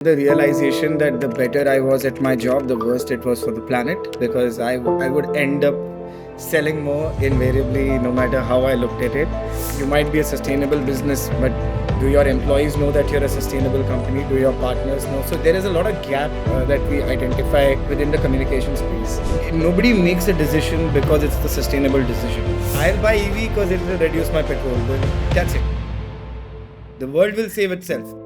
The realization that the better I was at my job, the worse it was for the planet, because I would end up selling more invariably, no matter how I looked at it. You might be a sustainable business, but do your employees know that you're a sustainable company? Do your partners know? So there is a lot of gap that we identify within the communication space. Nobody makes a decision because it's the sustainable decision. I'll buy EV because it will reduce my petrol bill. That's it. The world will save itself.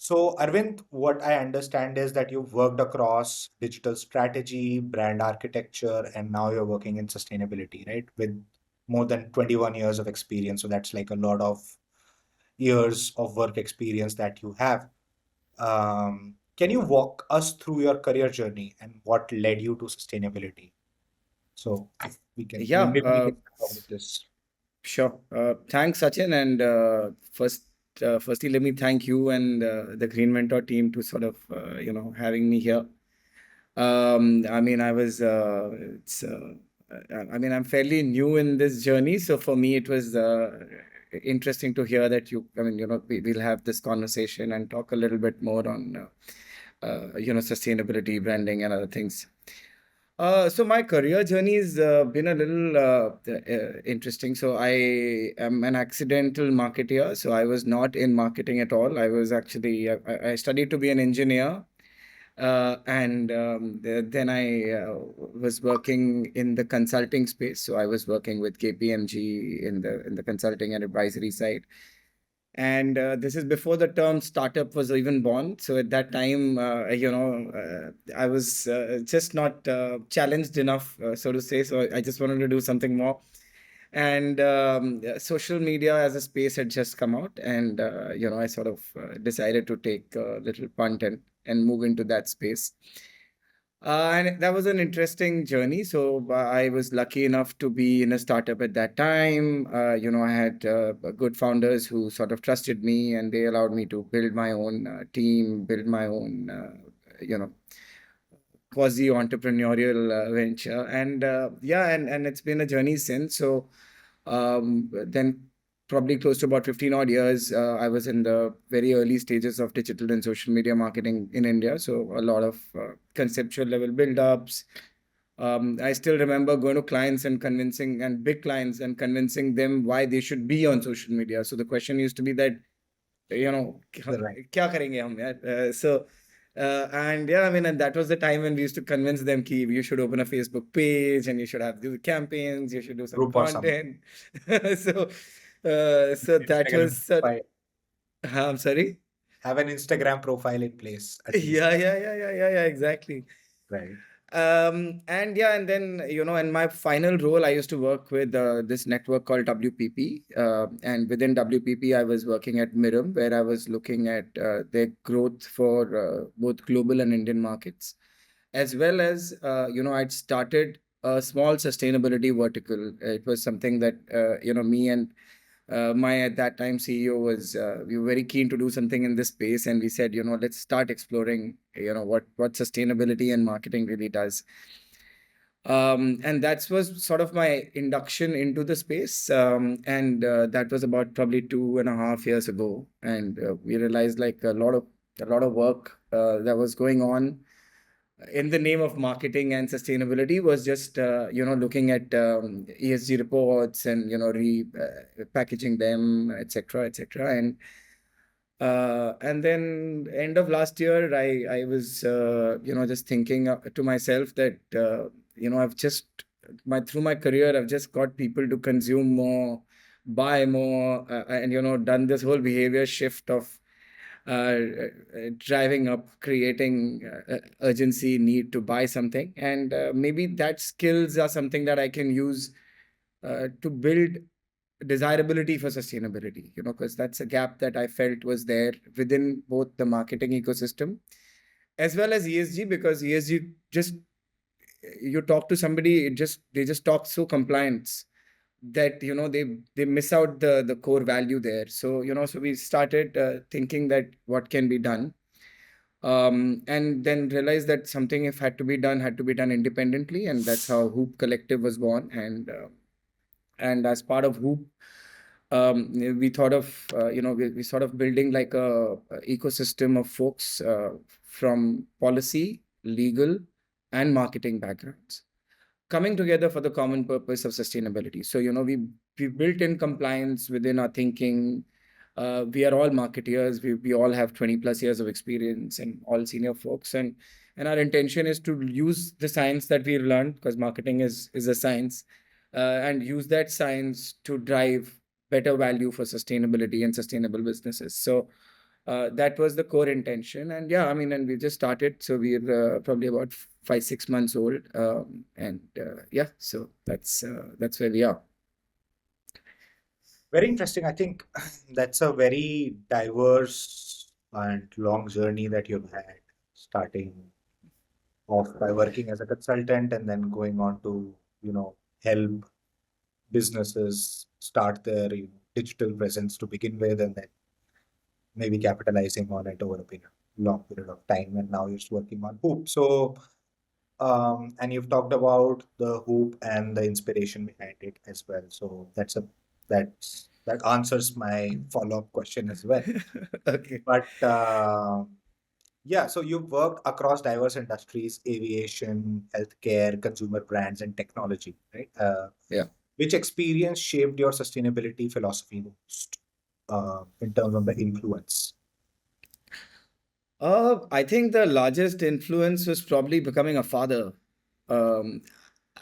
So, Arvind, what I understand is that you've worked across digital strategy, brand architecture, and now you're working in sustainability, right? With more than 21 years of experience. So, that's like a lot of years of work experience that you have. Can you walk us through your career journey and what led you to sustainability? So, if we can, Yeah, maybe we can start with this. sure. Thanks, Sachin. And firstly, let me thank you and the Green Mentor team to sort of, having me here. I mean, I was, it's, I mean, I'm fairly new in this journey. So for me, it was interesting to hear that we'll have this conversation and talk a little bit more on, sustainability, branding, and other things. So my career journey has been a little interesting. So I am an accidental marketeer. So I was not in marketing at all. I was actually I studied to be an engineer, and then I was working in the consulting space. So I was working with KPMG in the consulting and advisory side. And this is before the term startup was even born. So at that time, I was just not challenged enough, so to say. So I just wanted to do something more. And social media as a space had just come out. And, I sort of decided to take a little punt and move into that space. And that was an interesting journey. So I was lucky enough to be in a startup at that time. I had good founders who sort of trusted me, and they allowed me to build my own team, build my own, quasi entrepreneurial venture. And and it's been a journey since. So then probably close to about 15 odd years, I was in the very early stages of digital and social media marketing in India. So a lot of conceptual level build-ups. I still remember going to clients and convincing, and big clients, and convincing them why they should be on social media. So the question used to be that, Right. क्या करेंगे हम यार? And yeah, I mean, and that was the time when we used to convince them कि you should open a Facebook page and you should have do campaigns, you should do some Group or something. content. So, so that Instagram was, profile. I'm sorry. Have an Instagram profile in place, at least. Yeah, exactly. Right. And yeah, and then, in my final role, I used to work with this network called WPP. And within WPP, I was working at MIRUM, where I was looking at their growth for both global and Indian markets, as well as, I'd started a small sustainability vertical. It was something that, me and my at that time CEO was we were very keen to do something in this space, and we said, let's start exploring, what sustainability and marketing really does. And that was sort of my induction into the space. And that was about probably 2.5 years ago. And we realized like a lot of work that was going on in the name of marketing and sustainability was just looking at ESG reports and packaging them, etc., etc. And then end of last year, I was just thinking to myself that I've just my through my career I've just got people to consume more, buy more, and done this whole behavior shift of driving up, creating urgency, need to buy something. And maybe that skills are something that I can use to build desirability for sustainability, because that's a gap that I felt was there within both the marketing ecosystem as well as ESG, because ESG just, you talk to somebody, they just talk so compliance that they miss out the core value there. So so we started thinking that what can be done, and then realized that something if had to be done independently, and that's how Hoop Collective was born. And as part of Hoop, we thought of we sort of building like a ecosystem of folks from policy, legal, and marketing backgrounds coming together for the common purpose of sustainability. So, we built in compliance within our thinking. We are all marketeers. We all have 20 plus years of experience and all senior folks. And our intention is to use the science that we learned, because marketing is a science, and use that science to drive better value for sustainability and sustainable businesses. So that was the core intention. And yeah, I mean, and we just started. So we're probably about 5, 6 months old. And yeah, so that's where we are. Very interesting. I think that's a very diverse and long journey that you've had, starting off by working as a consultant and then going on to, help businesses start their digital presence to begin with, and then maybe capitalizing on it over a long period of time. And now you're just working on Hoop. So, and you've talked about the Hoop and the inspiration behind it as well. So that answers my follow-up question as well. Okay. But yeah, so you've worked across diverse industries: aviation, healthcare, consumer brands, and technology, right? Yeah. Which experience shaped your sustainability philosophy most, in terms of the influence? I think the largest influence was probably becoming a father. Um,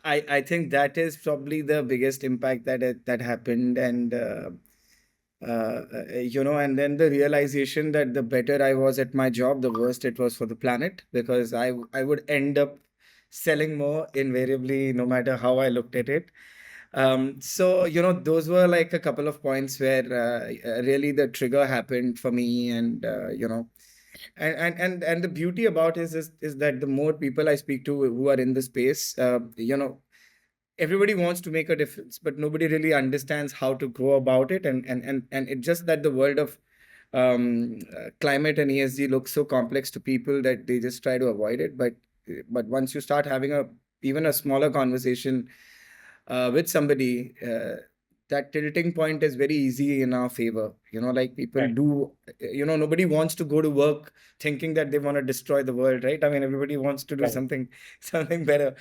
I think that is probably the biggest impact that happened. And and then the realization that the better I was at my job, the worse it was for the planet, because I would end up selling more invariably, no matter how I looked at it. So those were like a couple of points where really the trigger happened for me. And and the beauty about is that the more people I speak to who are in the space, everybody wants to make a difference, but nobody really understands how to go about it. And it's just that the world of climate and ESG looks so complex to people that they just try to avoid it. But once you start having even a smaller conversation with somebody, that tilting point is very easy in our favor. Like people Right, do, nobody wants to go to work thinking that they want to destroy the world, right? I mean, everybody wants to do right, something better.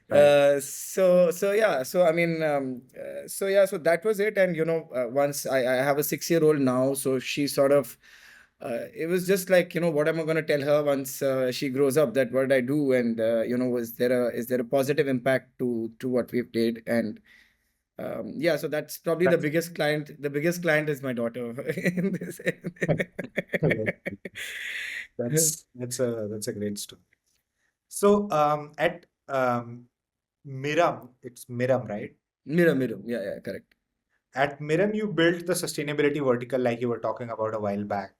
right. So yeah, so I mean, so yeah, so that was it. And once I have a 6 year old now, so she sort of, it was just like, what am I going to tell her once she grows up, that what I do? And is there a positive impact to what we've did? And yeah, so that's probably the That's biggest client. The biggest client is my daughter in this. that's a great story. So, at MIRUM, it's MIRUM, right? Mirum, yeah, yeah, correct. At MIRUM, you built the sustainability vertical like you were talking about a while back,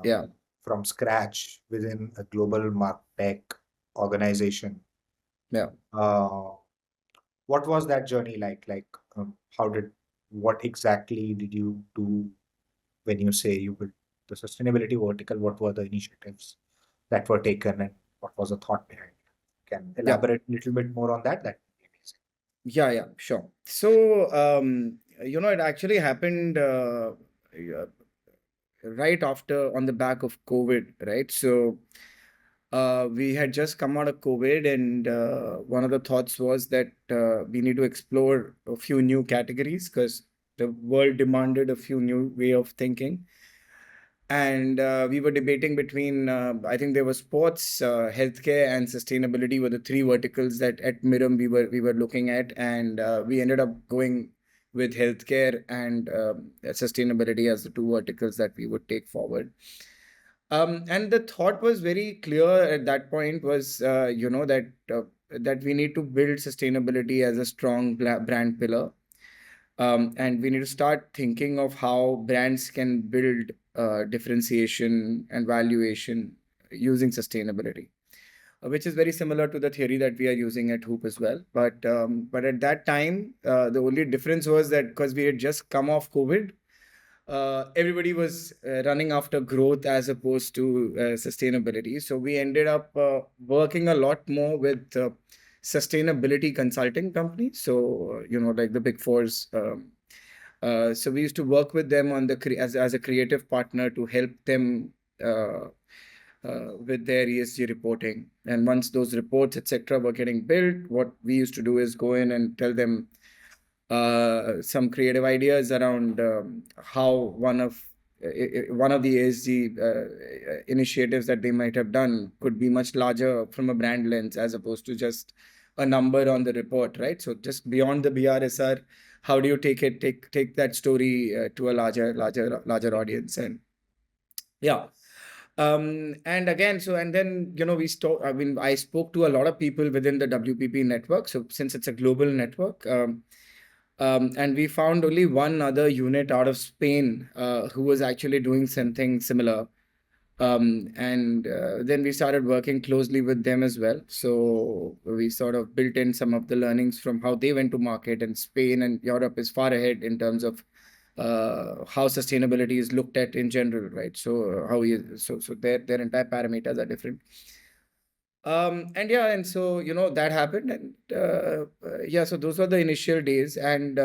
Yeah, from scratch within a global tech organization. yeah. Uh, what was that journey like? Like, what exactly did you do when you say you built the sustainability vertical? What were the initiatives that were taken, and what was the thought behind it? Can Yeah. elaborate a little bit more on that? That would be amazing. Yeah, yeah, sure. So, it actually happened right after, on the back of COVID, right? So, we had just come out of COVID, and one of the thoughts was that we need to explore a few new categories, because the world demanded a few new way of thinking. And we were debating between, I think there was sports, healthcare, and sustainability were the three verticals that at MIRUM we were looking at. And we ended up going with healthcare and sustainability as the two verticals that we would take forward. And the thought was very clear at that point, was that we need to build sustainability as a strong brand pillar. And we need to start thinking of how brands can build differentiation and valuation using sustainability, which is very similar to the theory that we are using at Hoop as well. But at that time, the only difference was that because we had just come off COVID, everybody was running after growth as opposed to sustainability. So we ended up working a lot more with sustainability consulting companies. So, like the big fours. So we used to work with them on as a creative partner to help them uh, with their ESG reporting. And once those reports, etc., were getting built, what we used to do is go in and tell them some creative ideas around how one of the ESG initiatives that they might have done could be much larger from a brand lens as opposed to just a number on the report, right? So just beyond the BRSR, how do you take that story to a larger audience? And yeah. And again, so and then I mean, I spoke to a lot of people within the WPP network. So since it's a global network, and we found only one other unit out of Spain who was actually doing something similar. And then we started working closely with them as well. So we sort of built in some of the learnings from how they went to market, and Spain and Europe is far ahead in terms of how sustainability is looked at in general, right? So so their entire parameters are different. And yeah, and so that happened, and yeah, so those were the initial days, and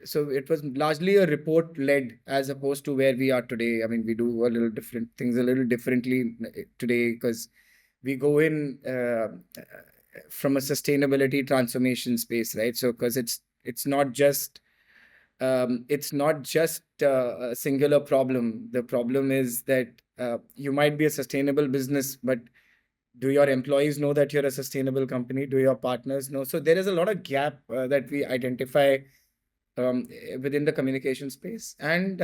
so it was largely a report led as opposed to where we are today. I mean, we do a little different things a little differently today because we go in from a sustainability transformation space, right? So because it's not just a singular problem. The problem is that you might be a sustainable business, but do your employees know that you're a sustainable company? Do your partners know? So there is a lot of gap that we identify within the communication space. And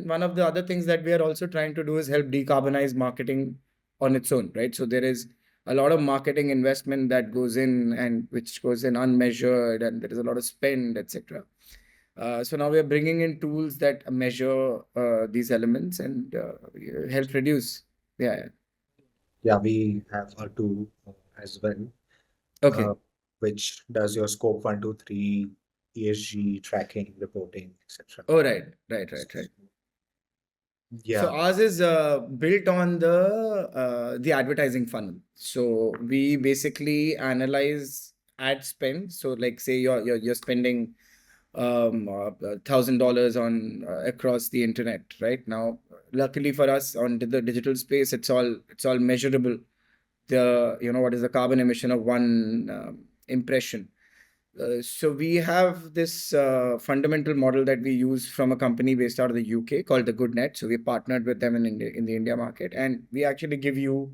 one of the other things that we are also trying to do is help decarbonize marketing on its own, right? So there is a lot of marketing investment that goes in, and which goes in unmeasured, and there is a lot of spend, etc. So now we are bringing in tools that measure these elements and help reduce. Yeah. Yeah, we have a tool as well, Okay. uh, which does your scope 1, 2, 3 ESG tracking, reporting, etc. Oh, right. So Yeah, ours is built on the advertising funnel. So we basically analyze ad spend. So like say you're spending $1,000 on across the internet right now. Luckily for us on the digital space, it's all measurable. What is the carbon emission of one impression. So we have this fundamental model that we use from a company based out of the UK called the GoodNet. So we partnered with them in India, in the India market, and we actually give you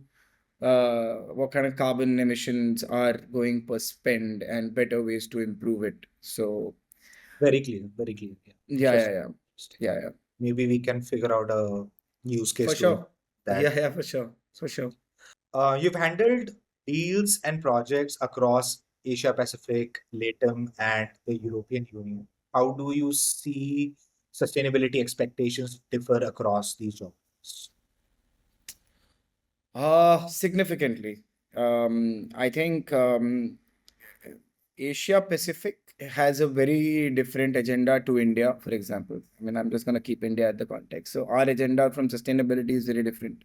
what kind of carbon emissions are going per spend and better ways to improve it. So very clear, very clear. Yeah, yeah, yeah, interesting. yeah, Interesting. yeah. Maybe we can figure out a use case For to it sure. that. Yeah, for sure. You've handled deals and projects across Asia Pacific, LATAM, and the European Union. How do you see sustainability expectations differ across these geographies? Significantly. I think Asia Pacific has a very different agenda to India, for example. I mean, I'm just going to keep India at the context. So our agenda from sustainability is very different.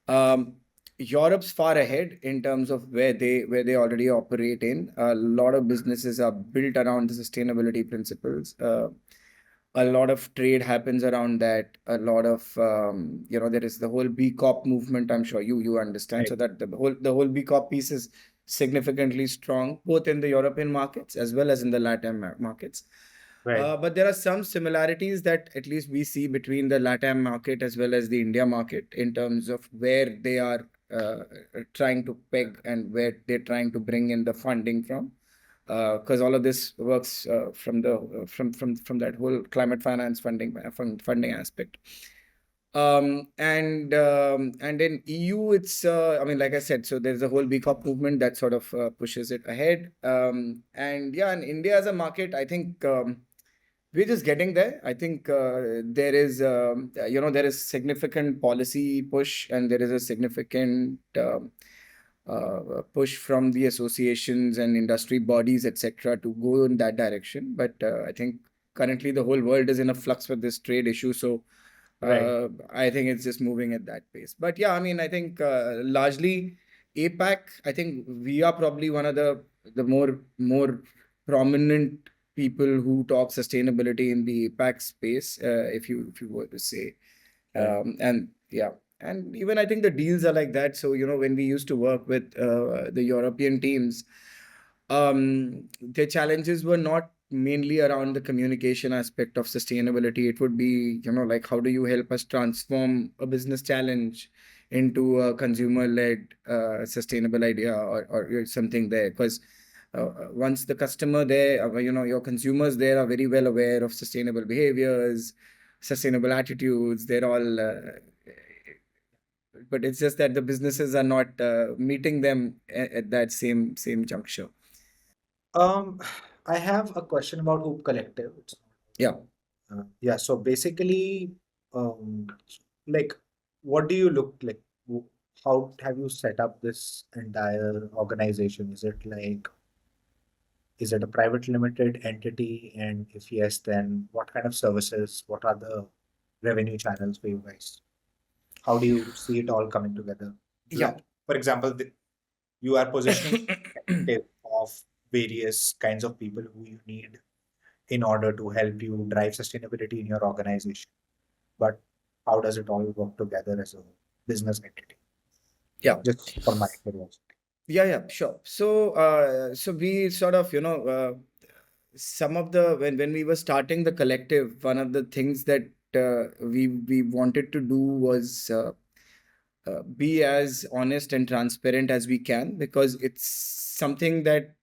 Um, Europe's far ahead in terms of where they already operate in. A lot of businesses are built around the sustainability principles. A lot of trade happens around that. A lot of there is the whole B Corp movement. I'm sure you understand. Right, So that the whole B Corp piece is significantly strong, both in the European markets as well as in the Latin markets. right, But there are some similarities that at least we see between the LATAM market as well as the India market in terms of where they are trying to peg and where they're trying to bring in the funding from. Because all of this works from that whole climate finance funding aspect. And in EU, it's I mean, like I said, so there's a whole B Corp movement that sort of pushes it ahead. And yeah, in India as a market, I think we're just getting there. I think there is significant policy push, and there is a significant push from the associations and industry bodies, etc., to go in that direction. But I think currently the whole world is in a flux with this trade issue. So right. I think it's just moving at that pace. But yeah, I mean, I think largely APAC, I think we are probably one of the more prominent people who talk sustainability in the APAC space, if you were to say. And yeah, and even I think the deals are like that. So, when we used to work with the European teams, their challenges were not mainly around the communication aspect of sustainability. It would be, like, how do you help us transform a business challenge into a consumer-led sustainable idea, or something there? Because once the customer there, your consumers there are very well aware of sustainable behaviors, sustainable attitudes. They're all, but it's just that the businesses are not meeting them at that same juncture. Um, I have a question about Hoop Collective. Yeah. Yeah, so basically, um, like, what do you look like? How have you set up this entire organization? Is it a private limited entity? And if yes, then what kind of services? What are the revenue channels for you guys? How do you see it all coming together? Yeah. For example, you are positioning collective of various kinds of people who you need in order to help you drive sustainability in your organization. But how does it all work together as a business entity? Yeah. Just for my curiosity. Yeah, sure. So we sort of, some of the when we were starting the collective, one of the things that we wanted to do was be as honest and transparent as we can, because it's something that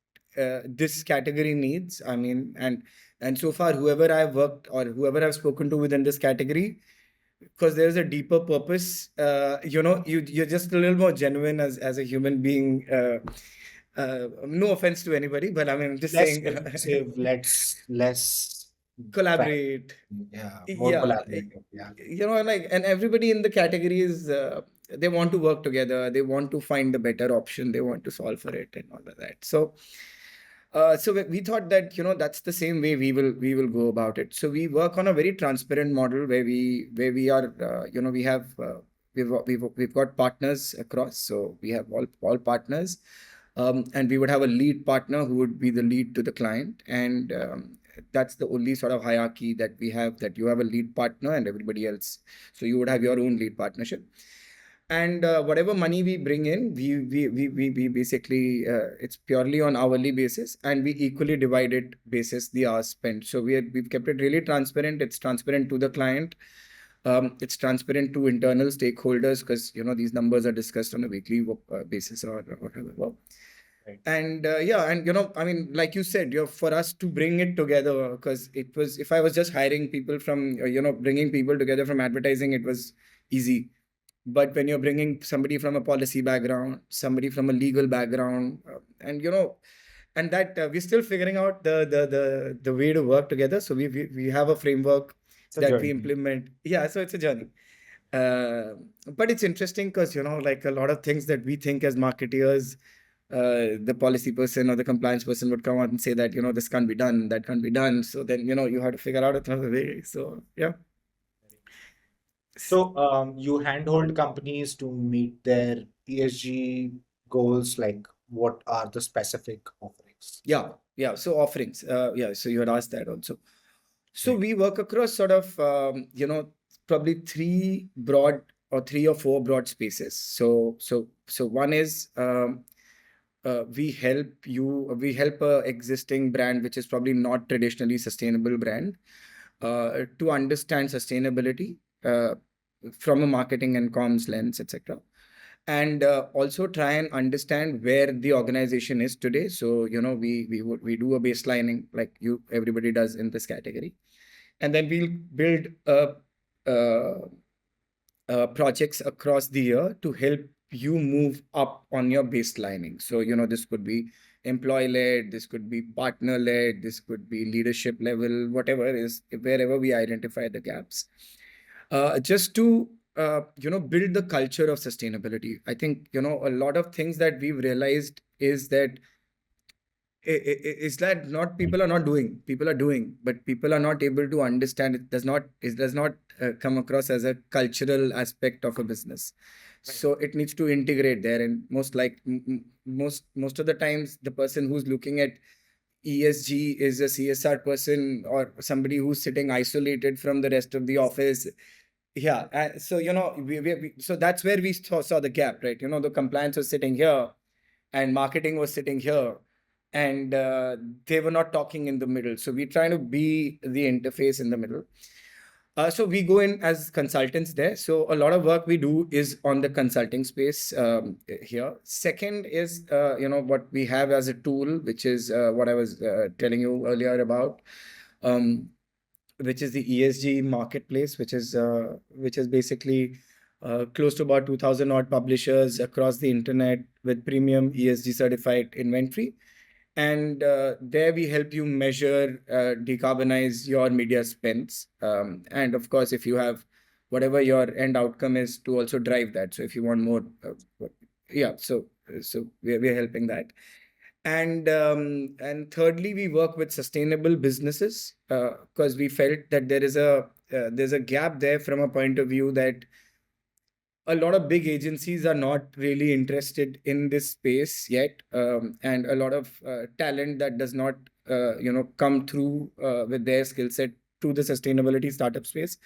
this category needs. I mean, and so far, whoever I've worked or whoever I've spoken to within this category, because there's a deeper purpose. You're just a little more genuine as a human being. No offense to anybody, but I mean, I'm just Less saying, aggressive, less try, collaborate. yeah, more Yeah, collaborative. Yeah. like, and everybody in the category is, they want to work together. They want to find the better option. They want to solve for it and all of that. So we thought that, that's the same way we will go about it. So we work on a very transparent model where we are, we have, we've got partners across. So we have all partners, and we would have a lead partner who would be the lead to the client, and that's the only sort of hierarchy that we have, that you have a lead partner and everybody else. So you would have your own lead partnership, and whatever money we bring in, we basically, it's purely on hourly basis, and we equally divide it basis the hours spent. So we've kept it really transparent. It's transparent to the client. It's transparent to internal stakeholders, because these numbers are discussed on a weekly basis, or whatever. Right. And yeah, and I mean, like you said, for us to bring it together, because it was, if I was just hiring people from, bringing people together from advertising, it was easy. But when you're bringing somebody from a policy background, somebody from a legal background, and that we're still figuring out the way to work together. So we have a framework It's a that we journey. implement. Yeah, so it's a journey. Uh, but it's interesting because, like, a lot of things that we think as marketeers, the policy person or the compliance person would come out and say that, this can't be done, that can't be done. So then, you have to figure out another way. So yeah. So, you handhold companies to meet their ESG goals, like what are the specific offerings? Yeah. So offerings. Yeah. So you had asked that also. So Right. we work across sort of, probably three or four broad spaces. So one is, we help a existing brand, which is probably not traditionally sustainable brand, to understand sustainability uh, from a marketing and comms lens, etc. And also try and understand where the organization is today. So, we do a baselining, like everybody does in this category, and then we'll build uh, projects across the year to help you move up on your baselining. So, this could be employee led, this could be partner led, this could be leadership level, whatever it is, wherever we identify the gaps, just to build the culture of sustainability. I think, a lot of things that we've realized is that is that not people are not doing, people are doing, but people are not able to understand. It does not come across as a cultural aspect of a business. So it needs to integrate there, and most of the times, the person who's looking at ESG is a CSR person or somebody who's sitting isolated from the rest of the office. Yeah. So, so that's where we saw the gap, right? The compliance was sitting here and marketing was sitting here, and they were not talking in the middle. So we're trying to be the interface in the middle. So we go in as consultants there. So a lot of work we do is on the consulting space here. Second is, what we have as a tool, which is what I was telling you earlier about, um, which is the ESG marketplace, which is basically close to about 2,000 odd publishers across the internet with premium ESG certified inventory. And there we help you measure, decarbonize your media spends. And of course, if you have whatever your end outcome is, to also drive that. So if you want more, yeah, so we're helping that. And thirdly, we work with sustainable businesses because we felt that there's a gap there from a point of view that a lot of big agencies are not really interested in this space yet, and a lot of talent that does not come through with their skill set to the sustainability startup space.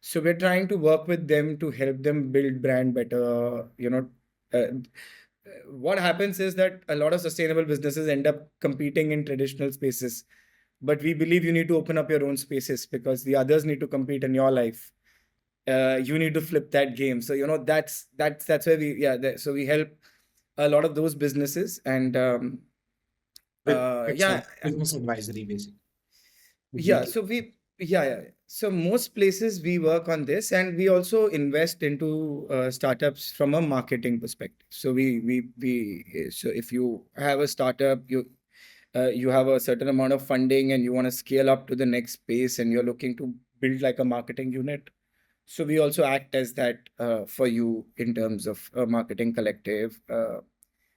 So we're trying to work with them to help them build brand better. What happens is that a lot of sustainable businesses end up competing in traditional spaces, but we believe you need to open up your own spaces because the others need to compete in your life. You need to flip that game. So that's where so we help a lot of those businesses. And It's yeah. like business advisory, basically. Yeah, so yeah. So most places we work on this, and we also invest into startups from a marketing perspective. So so if you have a startup, you have a certain amount of funding and you want to scale up to the next space, and you're looking to build like a marketing unit. So we also act as that for you in terms of a marketing collective,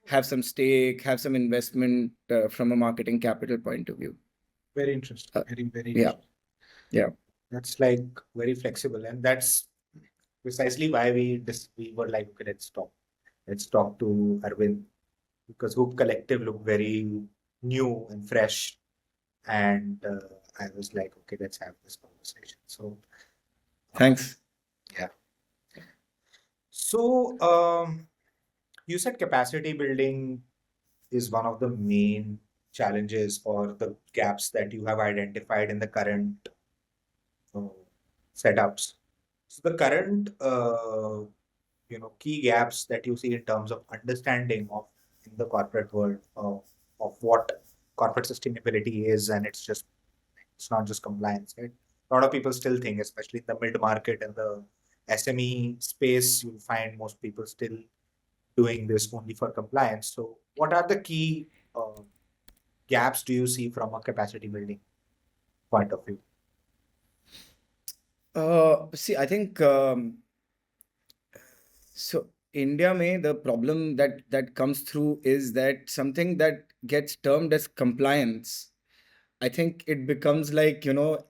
have some stake, have some investment from a marketing capital point of view. Very interesting. Uh, Very yeah, interesting. yeah. That's like very flexible, and that's precisely why we were like, okay, let's talk to Arvind, because Hoop Collective looked very new and fresh, and I was like, okay, let's have this conversation. So Thanks. yeah. So you said capacity building is one of the main challenges or the gaps that you have identified in the current uh, setups. So the current key gaps that you see in terms of understanding of in the corporate world of what corporate sustainability is, and it's not just compliance, right? A lot of people still think, especially in the mid market and the SME space, you'll find most people still doing this only for compliance. So what are the key gaps do you see from a capacity building point of view? See, I think so. India may the problem that comes through is that something that gets termed as compliance. I think it becomes like,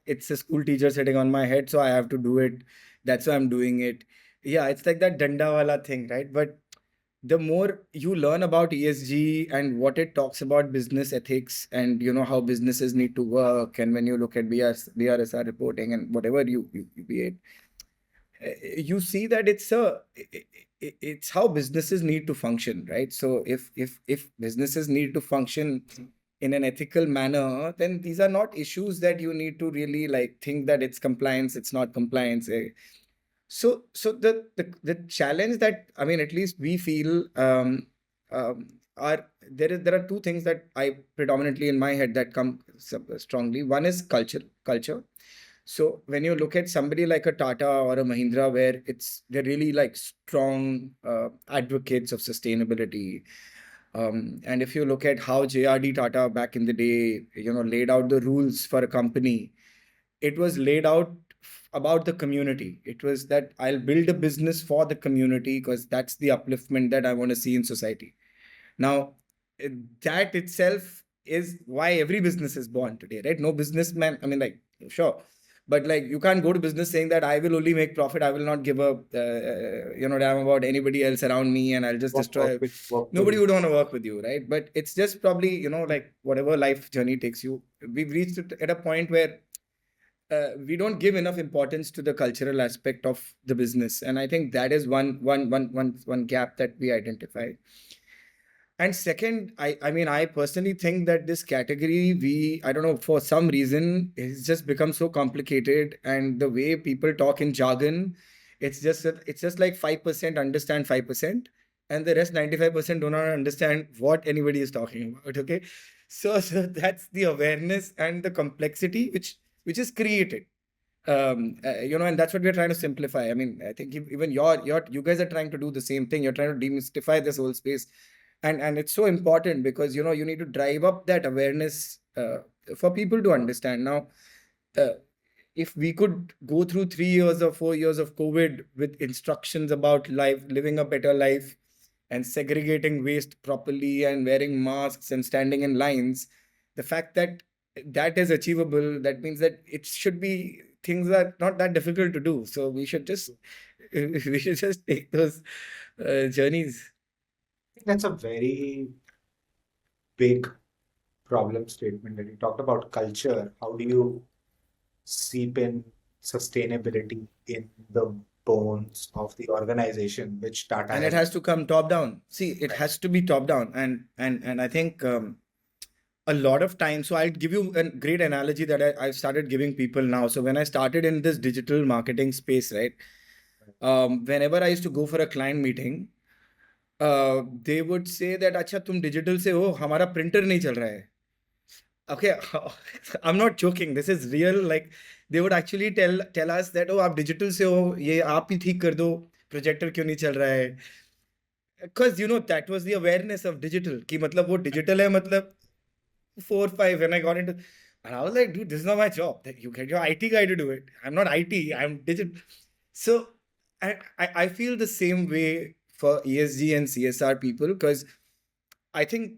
it's a school teacher sitting on my head, so I have to do it. That's why I'm doing it. Yeah, it's like that danda wala thing, right? But the more you learn about ESG and what it talks about business ethics and how businesses need to work, and when you look at BRSR reporting and whatever you be it, you see that it's how businesses need to function, right? So if businesses need to function in an ethical manner, then these are not issues that you need to really like think that it's compliance, it's not compliance. So the challenge that, I mean, at least we feel, are there are two things that I predominantly in my head that come strongly. One is culture. So when you look at somebody like a Tata or a Mahindra, where they're really like strong advocates of sustainability. And if you look at how JRD Tata back in the day, laid out the rules for a company, it was laid out about the community. It was that I'll build a business for the community because that's the upliftment that I want to see in society. Now, that itself is why every business is born today, right? No businessman, I mean, like, sure. But like, you can't go to business saying that I will only make profit. I will not give a damn about anybody else around me, and I'll just destroy. Work Nobody with. would want to work with you, right? But it's just probably, like whatever life journey takes you. We've reached it at a point where we don't give enough importance to the cultural aspect of the business, and I think that is one gap that we identify. And second, I mean, I personally think that this category, I don't know, for some reason, it's just become so complicated, and the way people talk in jargon, it's just like 5% understand 5%, and the rest 95% do not understand what anybody is talking about. Okay, so that's the awareness and the complexity which is created. And that's what we're trying to simplify. I mean, I think even you guys are trying to do the same thing. You're trying to demystify this whole space, and it's so important because you need to drive up that awareness for people to understand. Now, uh, if we could go through 3 years or 4 years of COVID with instructions about living a better life, and segregating waste properly, and wearing masks, and standing in lines, the fact that that is achievable, that means that it should be things that are not that difficult to do. So we should just we should just take those journeys. That's a very big problem statement that you talked about culture. How do you seep in sustainability in the bones of the organization, which Tata And it has? has to come top down. See, it Right. has to be top down, and I think a lot of time. So I'll give you a great analogy that I've started giving people now. So when I started in this digital marketing space, right, whenever I used to go for a client meeting, they would say that, अच्छा तुम digital से हो, हमारा printer नहीं चल रहा है. Okay, I'm not joking. This is real. Like, they would actually tell us that, oh, आप digital से हो, ये आप ही ठीक कर दो, projector क्यों नहीं चल रहा है. Because that was the awareness of digital. कि मतलब वो digital है, मतलब 4 5 when I got into, and I was like, dude, this is not my job. That you get your IT guy to do it. I'm not IT. I'm digital. So I feel the same way for ESG and CSR people, because I think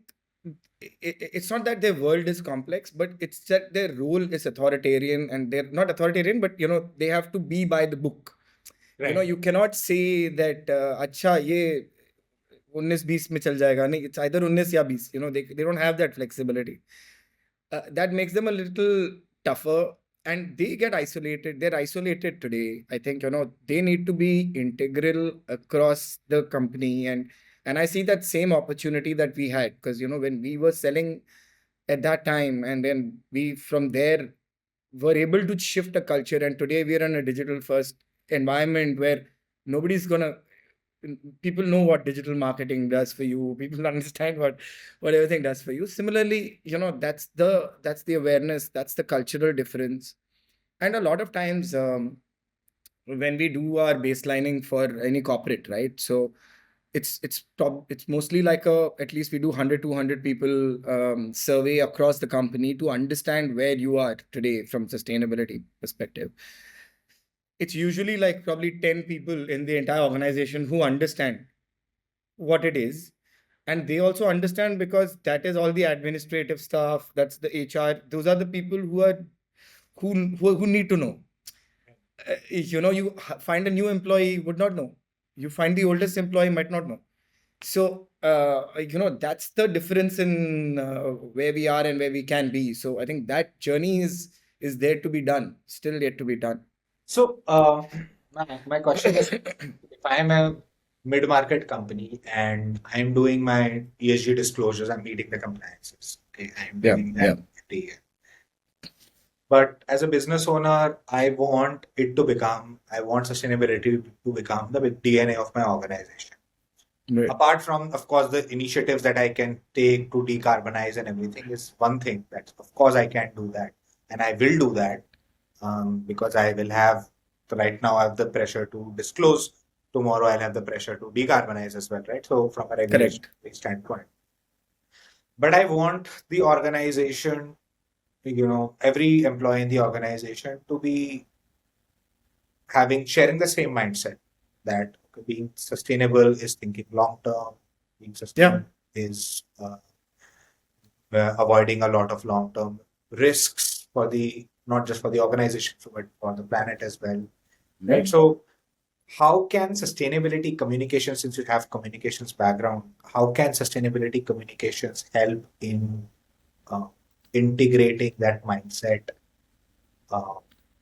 it's not that their world is complex, but it's that their role is authoritarian, and they're not authoritarian, but they have to be by the book. Right. You cannot say that अच्छा ये 19 20 में चल जाएगा. नहीं, it's either 19 या 20. They don't have that flexibility. That makes them a little tougher, and they get isolated. They're isolated today. I think they need to be integral across the company, and I see that same opportunity that we had, because when we were selling at that time, and then we from there were able to shift a culture, and today we are in a digital first environment where nobody's gonna people know what digital marketing does for you. People understand what everything does for you. Similarly, that's the awareness, that's the cultural difference. And a lot of times, when we do our baselining for any corporate, right, so it's mostly like at least we do 100 200 people survey across the company to understand where you are today from sustainability perspective. It's usually like probably 10 people in the entire organization who understand what it is, and they also understand, because that is all the administrative stuff, that's the HR, those are the people who need to know. Find a new employee, would not know. You find the oldest employee, might not know. So that's the difference in where we are and where we can be. So I think that journey is there to be done, still yet to be done. So, my question is, if I am a mid-market company and I'm doing my ESG disclosures, I'm meeting the compliances. Okay, I'm Yeah, doing yeah. that every year. But as a business owner, I want sustainability to become the DNA of my organization. Right. Apart from, of course, the initiatives that I can take to decarbonize and everything is one thing that, of course, I can do that. And I will do that because I will have, right now, I have the pressure to disclose. Tomorrow, I'll have the pressure to decarbonize as well, right? So, from a regulation Correct. standpoint. But I want the organization, every employee in the organization to be sharing the same mindset that being sustainable is thinking long term, being sustainable is avoiding a lot of long term risks for the not just for the organization, but for the planet as well, Yeah. right? So how can sustainability communication, since you have communications background, how can sustainability communications help in uh, integrating that mindset uh,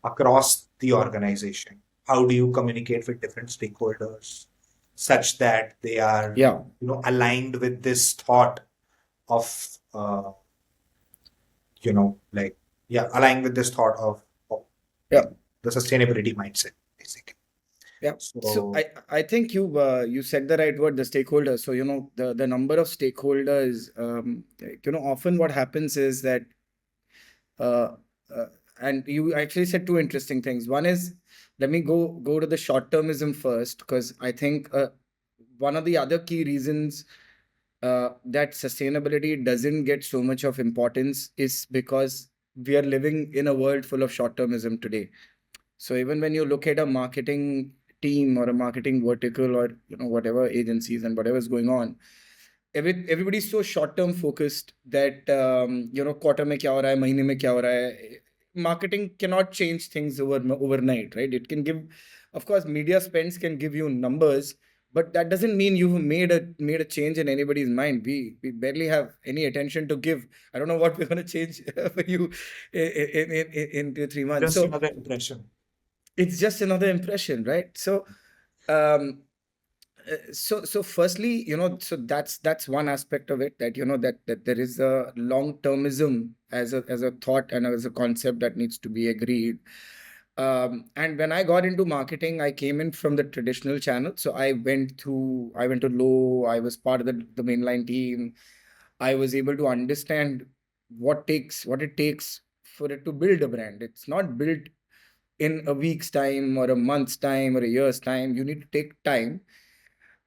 across the organization? How do you communicate with different stakeholders such that they are, Yeah. aligned with this thought of, like, yeah, aligned with this thought of Yeah. like the sustainability mindset, basically. Yeah. So So I think you said the right word, the stakeholders. So the number of stakeholders. Often what happens is that uh, uh, and you actually said two interesting things. One is, let me go to the short termism first, because I think one of the other key reasons that sustainability doesn't get so much of importance is because we are living in a world full of short termism today. So even when you look at a marketing team or a marketing vertical, or whatever agencies and whatever is going on, everybody's so short term focused that quarter mein kya ho raha hai, mahine mein kya ho raha hai. Marketing cannot change things overnight, right? It can give, of course, media spends can give you numbers, but that doesn't mean you've made a change in anybody's mind. We barely have any attention to give. I don't know what we're going to change for you in 2 3 months. just So another impression. it's just another impression, right? So um so firstly, so that's one aspect of it, that that there is a long termism as a thought and as a concept that needs to be agreed. And when I got into marketing, I came in from the traditional channel. So I went to low. I was part of the mainline team. I was able to understand what it takes for it to build a brand. It's not built in a week's time or a month's time or a year's time. You need to take time.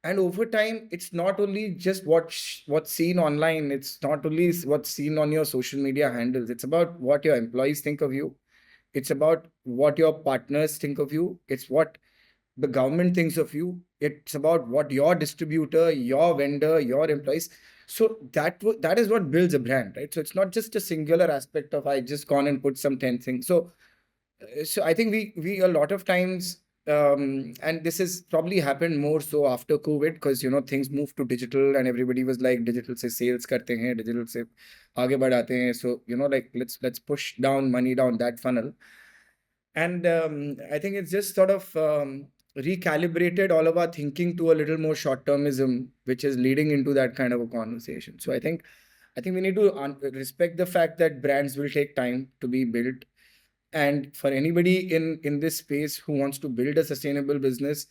And over time, it's not only just what's seen online. It's not only what's seen on your social media handles. It's about what your employees think of you. It's about what your partners think of you. It's what the government thinks of you. It's about what your distributor, your vendor, your employees. So that is what builds a brand, right? So it's not just a singular aspect of I just gone and put some 10 things. So I think we a lot of times, and this has probably happened more so after COVID, because things moved to digital and everybody was like, digital se sales karte hain, digital se aage badhate hain. So like, let's push down money down that funnel. And I think it's just sort of recalibrated all of our thinking to a little more short termism, which is leading into that kind of a conversation. So I think we need to respect the fact that brands will take time to be built. And for anybody in this space who wants to build a sustainable business,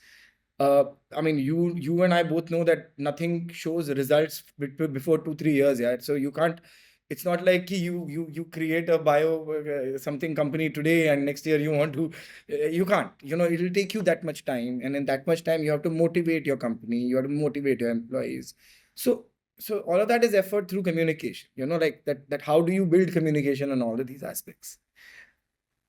uh, I mean, you and I both know that nothing shows results before 2 3 years. Yeah, so you can't. It's not like you create a bio something company today and next year you want to. You can't. It'll take you that much time, and in that much time you have to motivate your company. You have to motivate your employees. So so all of that is effort through communication. Like that. How do you build communication on all of these aspects?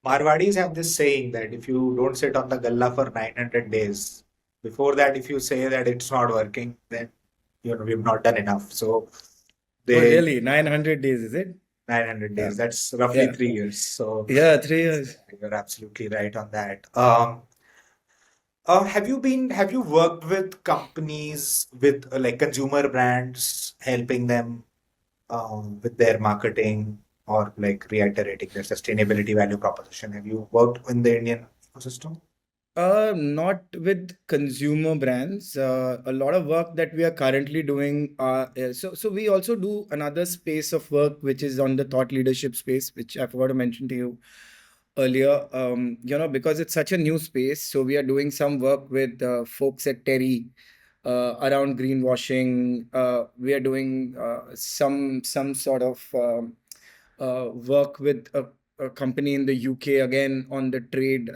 Marwadis have this saying that if you don't sit on the galla for 900 days, before that, if you say that it's not working, then we've not done enough. So Oh, they really? 900 days, is it? 900 Yeah. days, that's roughly Yeah. 3 years. So Yeah, 3 years. you're absolutely right on that. Have you worked with companies with like consumer brands, helping them with their marketing or like reiterating their sustainability value proposition? Have you worked in the Indian ecosystem? Not with consumer brands. A lot of work that we are currently doing. So we also do another space of work, which is on the thought leadership space, which I forgot to mention to you earlier. Because it's such a new space, so we are doing some work with folks at Terry around greenwashing. We are doing some sort of work with a company in the UK again on the trade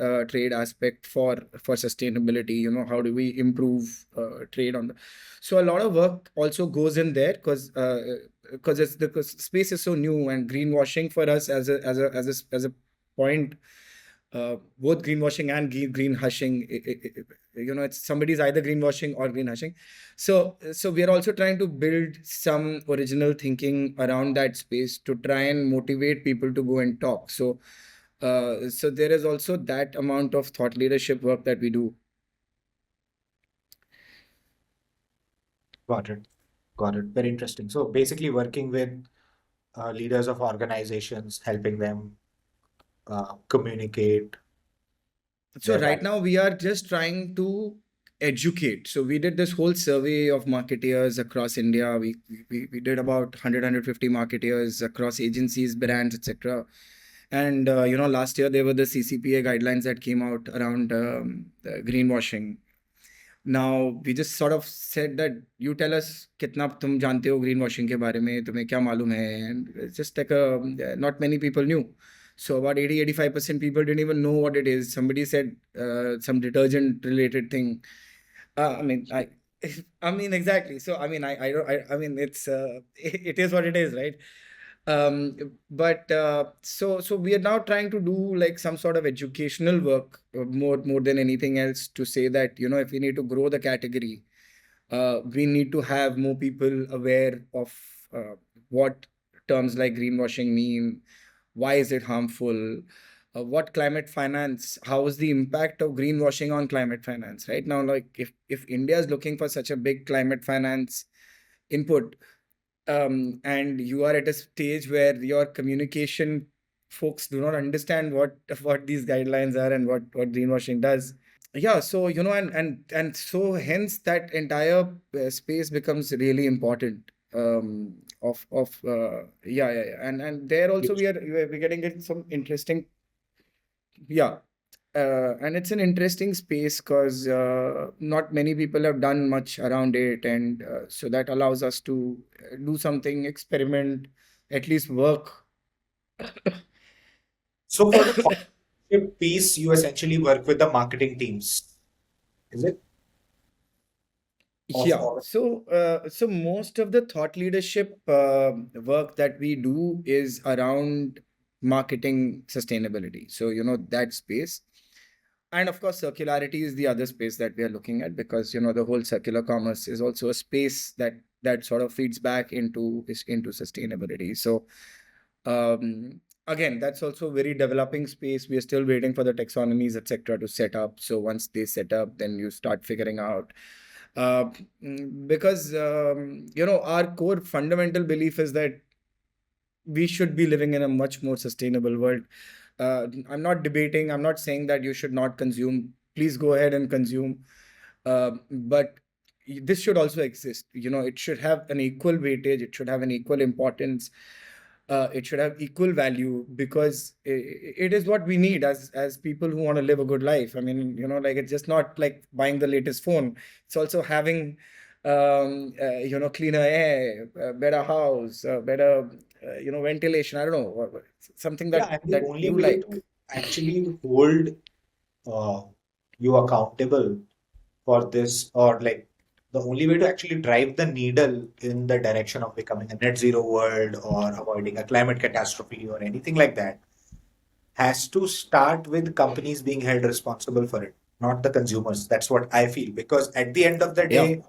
aspect for sustainability. How do we improve trade on the. So a lot of work also goes in there, because it's the space is so new, and greenwashing for us as a point, both greenwashing and green hushing. It's somebody's either greenwashing or green hushing. So we are also trying to build some original thinking around that space to try and motivate people to go and talk. So So there is also that amount of thought leadership work that we do. Got it. Got it. Very interesting. So basically, working with leaders of organizations, helping them communicate So their right value. now we are just trying to educate. So we did this whole survey of marketeers across India. We did about 100 marketeers across agencies, brands, etc. And last year there were the CCPA guidelines that came out around greenwashing. Now we just sort of said that you tell us कितना तुम जानते हो green washing के बारे में, तुम्हें क्या मालूम है, and it's just like not many people knew. So about 80-85% people didn't even know what it is. Somebody said some detergent related thing. I mean, I mean, exactly. So I mean, I mean, it's it is what it is, right? But so we are now trying to do like some sort of educational work more than anything else, to say that if we need to grow the category, we need to have more people aware of what terms like greenwashing mean, why is it harmful, what climate finance, how is the impact of greenwashing on climate finance right now. Like if India is looking for such a big climate finance input, and you are at a stage where your communication folks do not understand what these guidelines are and what greenwashing does. Yeah, so and so hence that entire space becomes really important. Of and there also we're getting into some interesting. Yeah. And it's an interesting space because not many people have done much around it, and so that allows us to do something, experiment, at least work. So for the partnership piece, you essentially work with the marketing teams, is it? Of Yeah. all. So most of the thought leadership work that we do is around marketing sustainability. So that space. And of course, circularity is the other space that we are looking at, because the whole circular commerce is also a space that sort of feeds back into sustainability. So again, that's also a very developing space. We are still waiting for the taxonomies, etc., to set up. So once they set up, then you start figuring out. Uh, because our core fundamental belief is that we should be living in a much more sustainable world. I'm not debating, I'm not saying that you should not consume. Please go ahead and consume. But this should also exist. It should have an equal weightage, it should have an equal importance, it should have equal value, because it is what we need as people who want to live a good life. I mean, like, it's just not like buying the latest phone. It's also having cleaner air, better house, better ventilation. I don't know, something Yeah, that and the that only you way like. to actually hold uh, you accountable for this, or like the only way to actually drive the needle in the direction of becoming a net zero world or avoiding a climate catastrophe or anything like that, has to start with companies being held responsible for it, not the consumers. That's what I feel. Because at the end of the Yeah, day,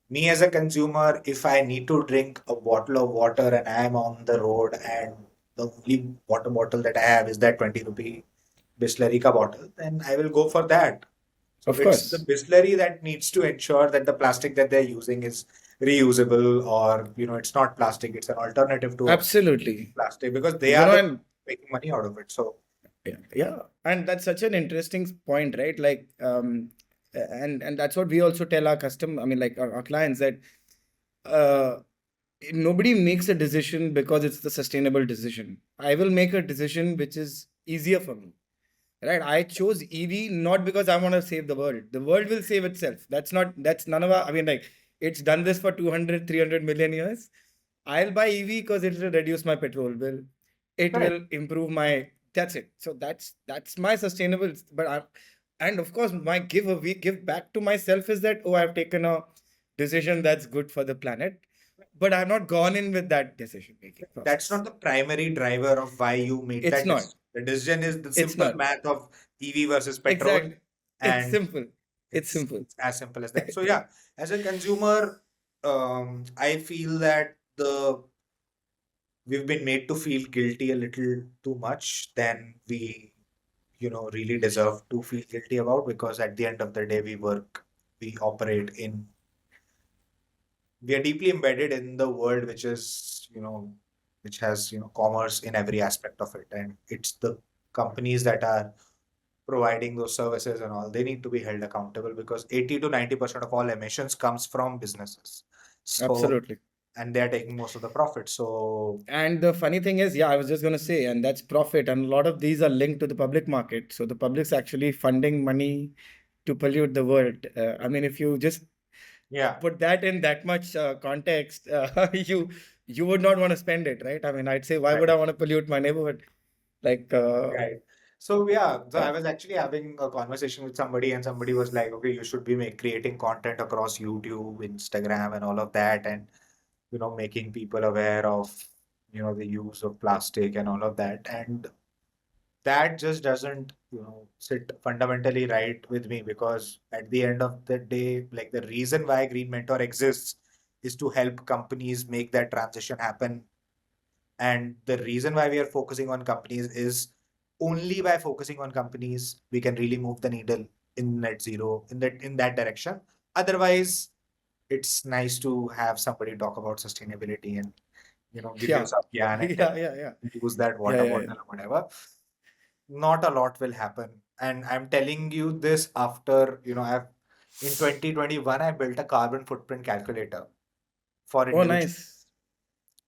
me as a consumer, if I need to drink a bottle of water and I am on the road and the only water bottle that I have is that 20 rupee Bisleri ka bottle, then I will go for that. So of it's the course. Bisleri that needs to ensure that the plastic that they're using is reusable, or it's not plastic, it's an alternative to a Absolutely. plastic, because they are the And making money out of it. So yeah, and that's such an interesting point, right? Like, and that's what we also tell our I mean, like our clients, that uh, nobody makes a decision because it's the sustainable decision. I will make a decision which is easier for me, right? I chose EV not because I want to save the world. The world will save itself. That's none of our, I mean, like, it's done this for 200, 300 million years. I'll buy EV because it will reduce my petrol bill. It correct. will improve my, that's it. So that's my sustainable. But I, and of course, my give back to myself is that, oh, I've taken a decision that's good for the planet, but I've not gone in with that decision making That's process. not the primary driver of why you made It's that not. decision. The decision is the It's simple not. math of EV versus petrol, Exactly. It's and simple. It's simple. it's as simple as that. So yeah, as a consumer, I feel that we've been made to feel guilty a little too much than we really deserve to feel guilty about, because at the end of the day, we operate we are deeply embedded in the world, which has, commerce in every aspect of it. And it's the companies that are providing those services and all, they need to be held accountable, because 80 to 90% of all emissions comes from businesses. So, Absolutely. and they're taking most of the profit. So, And the funny thing is, yeah, I was just going to say, and that's profit. And a lot of these are linked to the public market. So the public's actually funding money to pollute the world. I mean, if you just yeah, put that in that much context, you would not want to spend it, right? I mean, I'd say, why would right. I want to pollute my neighborhood? Like, Right. So yeah, so yeah, I was actually having a conversation with somebody, and somebody was like, "Okay, you should be creating content across YouTube, Instagram, and all of that, and making people aware of the use of plastic and all of that." And that just doesn't sit fundamentally right with me, because at the end of the day, like, the reason why Green Mentor exists is to help companies make that transition happen. And the reason why we are focusing on companies is only by focusing on companies we can really move the needle in net zero, in that direction. Otherwise, it's nice to have somebody talk about sustainability and give you yeah, some yarn and tell yeah, yeah, yeah, you use that yeah, water yeah, yeah. bottle or whatever. Not a lot will happen. And I'm telling you this after, I've in 2021 I built a carbon footprint calculator for Oh, individuals, nice.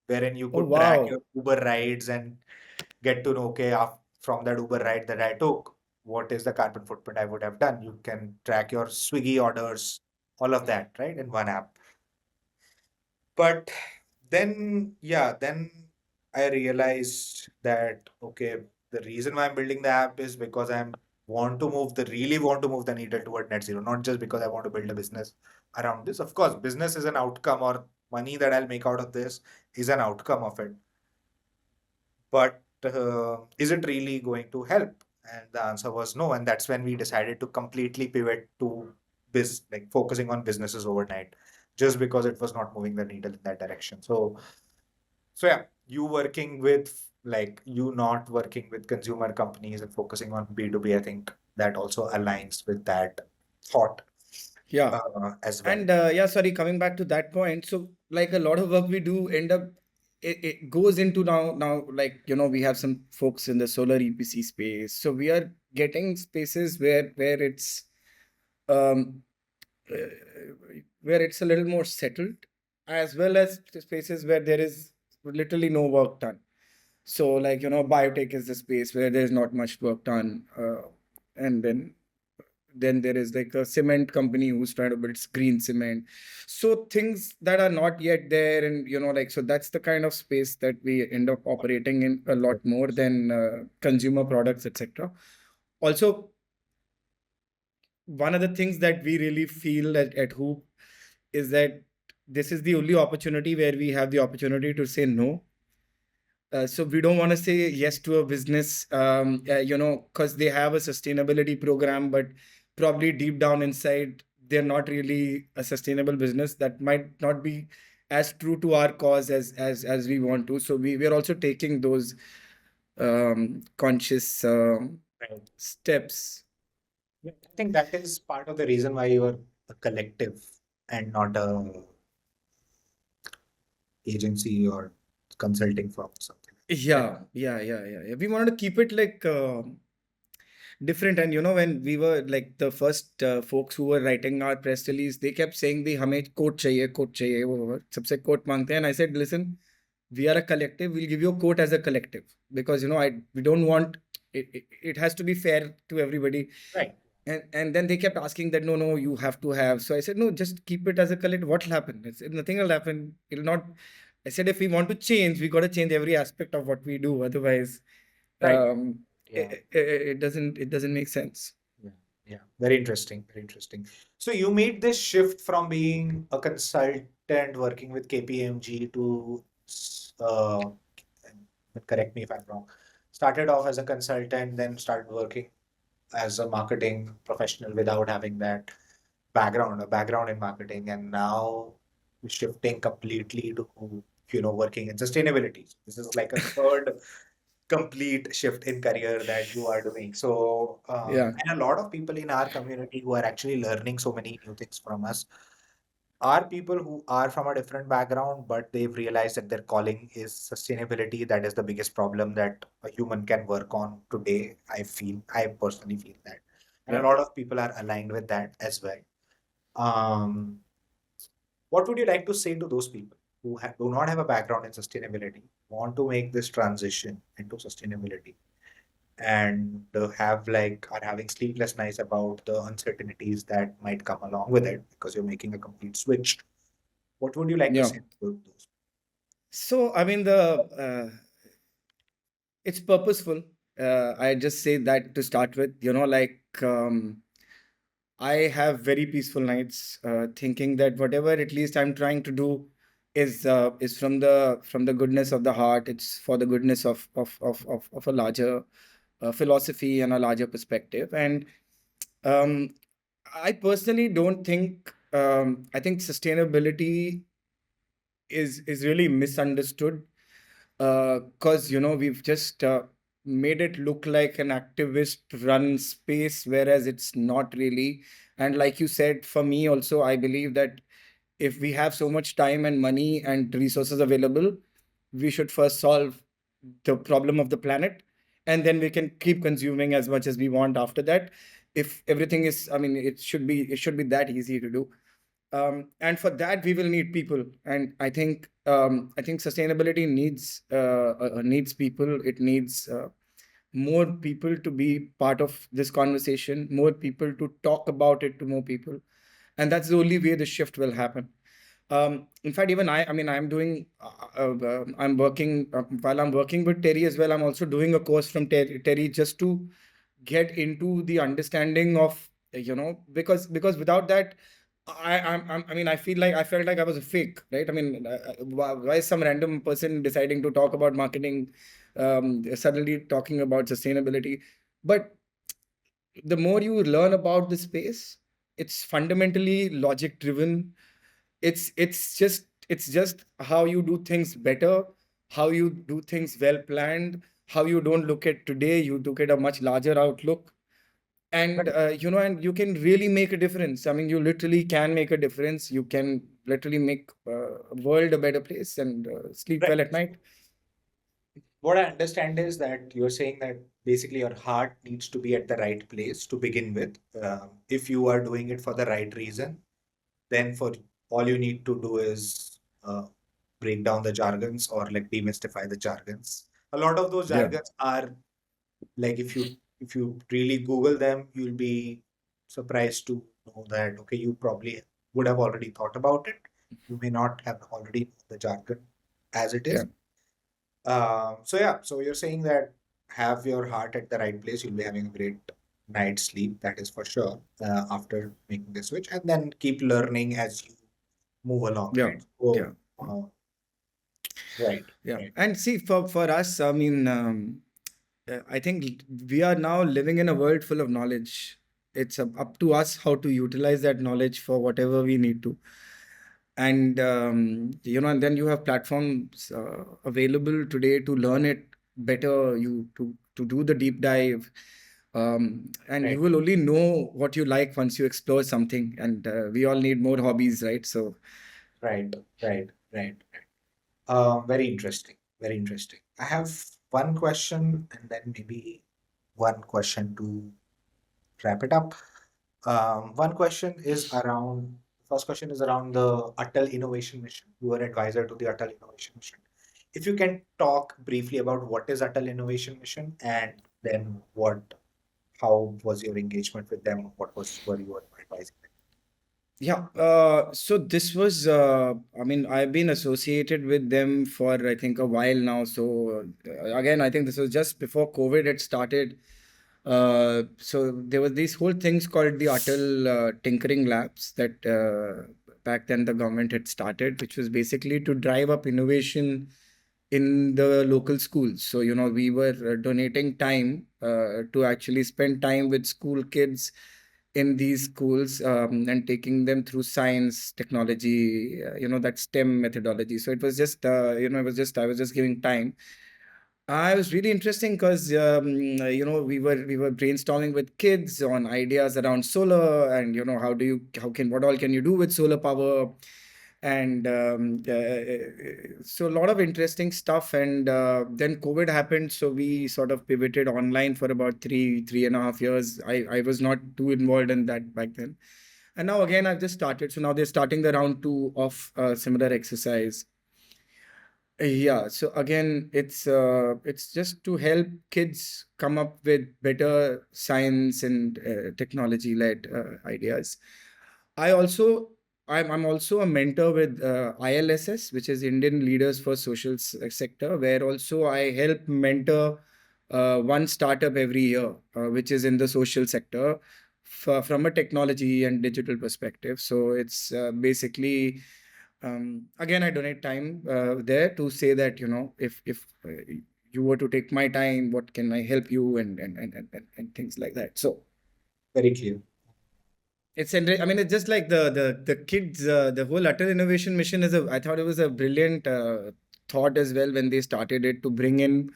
wherein you Oh, could track wow. your Uber rides and get to know, okay, from that Uber ride that I took, what is the carbon footprint I would have done. You can track your Swiggy orders, all of that, right, in one app. But then, yeah, then I realized that, okay, the reason why I'm building the app is because really want to move the needle toward net zero, not just because I want to build a business around this. Of course, business is an outcome, or money that I'll make out of this is an outcome of it. But is it really going to help? And the answer was no. And that's when we decided to completely pivot to like focusing on businesses overnight, just because it was not moving the needle in that direction. So yeah, you not working with consumer companies and focusing on B2B, I think that also aligns with that thought Yeah. as well. And yeah, sorry, coming back to that point. So, like a lot of work we do end up, it goes into now, like, we have some folks in the solar EPC space. So we are getting spaces where it's um uh, where it's a little more settled, as well as spaces where there is literally no work done. So, like, biotech is the space where there's not much work done. And then there is like a cement company who's trying to build green cement. So things that are not yet there, and like, so that's the kind of space that we end up operating in a lot more than consumer products, etc. Also, one of the things that we really feel at Hoop is that this is the only opportunity where we have the opportunity to say no. So we don't want to say yes to a business, because they have a sustainability program, but probably deep down inside, they're not really a sustainable business. That might not be as true to our cause as we want to. So we're also taking those conscious Right. steps. Yeah, I think that is part of the reason why you are a collective and not a agency or consulting firm or something. Right. Yeah, yeah, yeah, yeah, yeah. We wanted to keep it like different. And when we were like the first folks who were writing our press release, they kept saying the हमें quote चाहिए वो सबसे quote मांगते हैं. And I said, listen, we are a collective, we'll give you a quote as a collective, because we don't want it has to be fair to everybody. Right. And then they kept asking that, no, you have to have. So I said, no, just keep it as a collective. What'll happen? I said, nothing will happen. It'll not. I said, if we want to change, we got to change every aspect of what we do. Otherwise, Right. um, Yeah. it doesn't make sense. Yeah. Yeah. Very interesting. Very interesting. So you made this shift from being a consultant working with KPMG to, correct me if I'm wrong, started off as a consultant, then started working as a marketing professional without having that a background in marketing, and now shifting completely to working in sustainability. This is like a third complete shift in career that you are doing. So, Yeah, and a lot of people in our community who are actually learning so many new things from us are people who are from a different background, but they've realized that their calling is sustainability. That is the biggest problem that a human can work on today. I personally feel that. And a yeah. lot of people are aligned with that as well. Um, what would you like to say to those people who do not have a background in sustainability, want to make this transition into sustainability, and have like are having sleepless nights about the uncertainties that might come along with it because you're making a complete switch? What would you like to Yeah. say to those? So, I mean, it's purposeful. I just say that to start with, I have very peaceful nights, thinking that whatever at least I'm trying to do is from the goodness of the heart. It's for the goodness of a larger philosophy and a larger perspective. And um, I personally don't think I think sustainability is really misunderstood, because we've just made it look like an activist run space, whereas it's not really. And like you said, for me also, I believe that if we have so much time and money and resources available, we should first solve the problem of the planet, and then we can keep consuming as much as we want after that. If everything is, I mean, it should be that easy to do. And for that we will need people. And I think sustainability needs people. It needs more people to be part of this conversation, more people to talk about it to more people, and that's the only way the shift will happen. In fact, even I mean, I'm working, while I'm working with Terry as well, I'm also doing a course from Terry just to get into the understanding of, because without that, I mean, I felt like I was a fake, right? I mean, why is some random person deciding to talk about marketing, suddenly talking about sustainability? But the more you learn about the space, it's fundamentally logic driven. It's just how you do things better, how you do things well planned, how you don't look at today, you look at a much larger outlook. And Right, and you can really make a difference. I mean, you literally can make a difference. You can literally make a world a better place, and sleep right. well at night. What I understand is that you're saying that basically your heart needs to be at the right place to begin with. If you are doing it for the right reason, then for all you need to do is break down the jargons or like demystify the jargons. A lot of those Yeah, jargons are like if you really Google them, you'll be surprised to know that okay, you probably would have already thought about it. You may not have already known the jargon as it yeah, is. So yeah, so you're saying that have your heart at the right place, you'll be having a great night's sleep, that is for sure, after making the switch, and then keep learning as you move along, yeah, right? Oh, yeah, right, yeah. right, And see, for us, I mean, I think we are now living in a world full of knowledge. It's up to us how to utilize that knowledge for whatever we need to. And and then you have platforms available today to learn it better, you to do the deep dive. And you right, will only know what you like once you explore something. And we all need more hobbies, right? So right, right, right. Very interesting, very interesting. I have one question and then maybe one question to wrap it up. One question is around, first question is around the Atal Innovation Mission. You are advisor to the Atal Innovation Mission. If you can talk briefly about what is Atal Innovation Mission and then how was your engagement with them? Were you advising them? yeah, so this was, I mean, I've been associated with them for I think a while now. So again, I think this was just before COVID had started. So there was these whole things called the Atal Tinkering Labs that back then the government had started, which was basically to drive up innovation in the local schools. So, we were donating time to actually spend time with school kids in these schools, and taking them through science, technology, that STEM methodology. So it was just, I was just giving time. It was really interesting because we were brainstorming with kids on ideas around solar, and how can what all can you do with solar power, and so a lot of interesting stuff. And then COVID happened, so we sort of pivoted online for about three and a half years. I was not too involved in that back then, and now again I've just started. So now they're starting the round two of similar exercise. Yeah, so again, it's just to help kids come up with better science and technology-led ideas. I also I'm also a mentor with ILSS, which is Indian Leaders for Social Sector, where also I help mentor one startup every year, which is in the social sector from a technology and digital perspective. So it's basically again, I donate time there to say that, if you were to take my time, what can I help you, and things like that. So Very clear. I mean, it's just like the kids, the whole Atal Innovation Mission I thought it was a brilliant thought as well when they started it to bring in,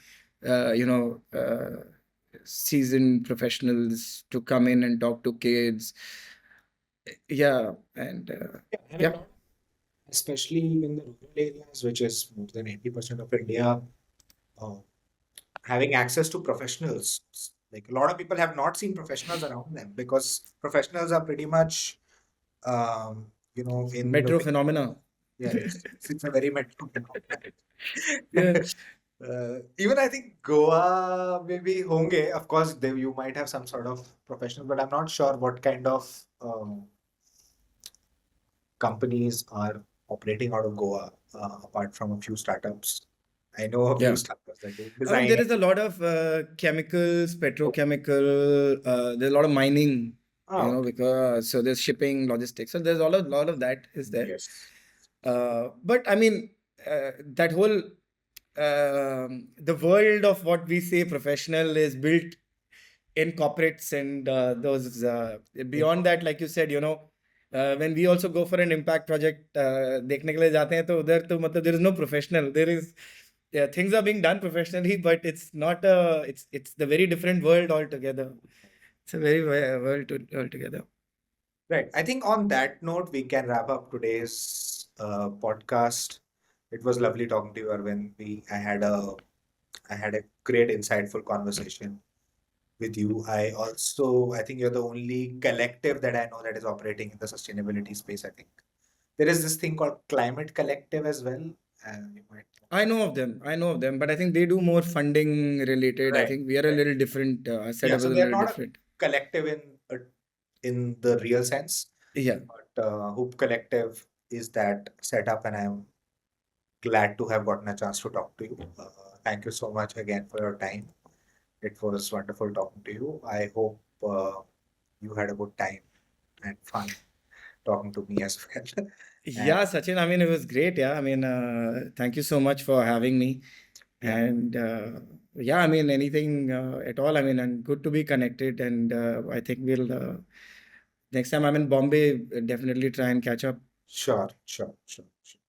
uh, you know, uh, seasoned professionals to come in and talk to kids. Yeah, and Yeah, and a yeah, lot, especially in the rural areas, which is more than 80% of India, uh, having access to professionals. Like a lot of people have not seen professionals around them because professionals are pretty much, in the metro phenomena. yeah, it's a very metro phenomenon. Yeah. Even I think Goa maybe honge. Of course, you might have some sort of professional, but I'm not sure what kind of companies are operating out of Goa, apart from a few startups. I know a few Yeah. startups that do I mean, design. there is a lot of chemicals, petrochemical, there's a lot of mining, Okay. because so there's shipping, logistics. So there's lot of that is there. Yes. But I mean, that whole the world of what we say professional is built in corporates and those In- beyond that, like you said, when we also go for an impact project, देखने के लिए जाते हैं तो उधर तो मतलब there is no professional. There is yeah, things are being done professionally, but it's not it's the very different world altogether. It's a very world altogether. Right. I think on that note, we can wrap up today's podcast. It was lovely talking to you, Arvind. I had a great, insightful conversation with you. I think you're the only collective that I know that is operating in the sustainability space. I think there is this thing called Climate Collective as well. You might I know of them. I know of them, but I think they do more funding related. I right, think we are a right. little different. Yeah, Setup so is a they are little not a different. collective in the real sense, Yeah. but Hoop Collective is that setup, and I'm glad to have gotten a chance to talk to you. Thank you so much again for your time. It was wonderful talking to you. I hope you had a good time and fun talking to me as well. And Yeah, Sachin, I mean, it was great. Yeah, I mean, thank you so much for having me. yeah, And yeah, I mean, anything at all. I mean, and good to be connected. And I think we'll next time I'm in Bombay, definitely try and catch up. sure, sure, sure, sure.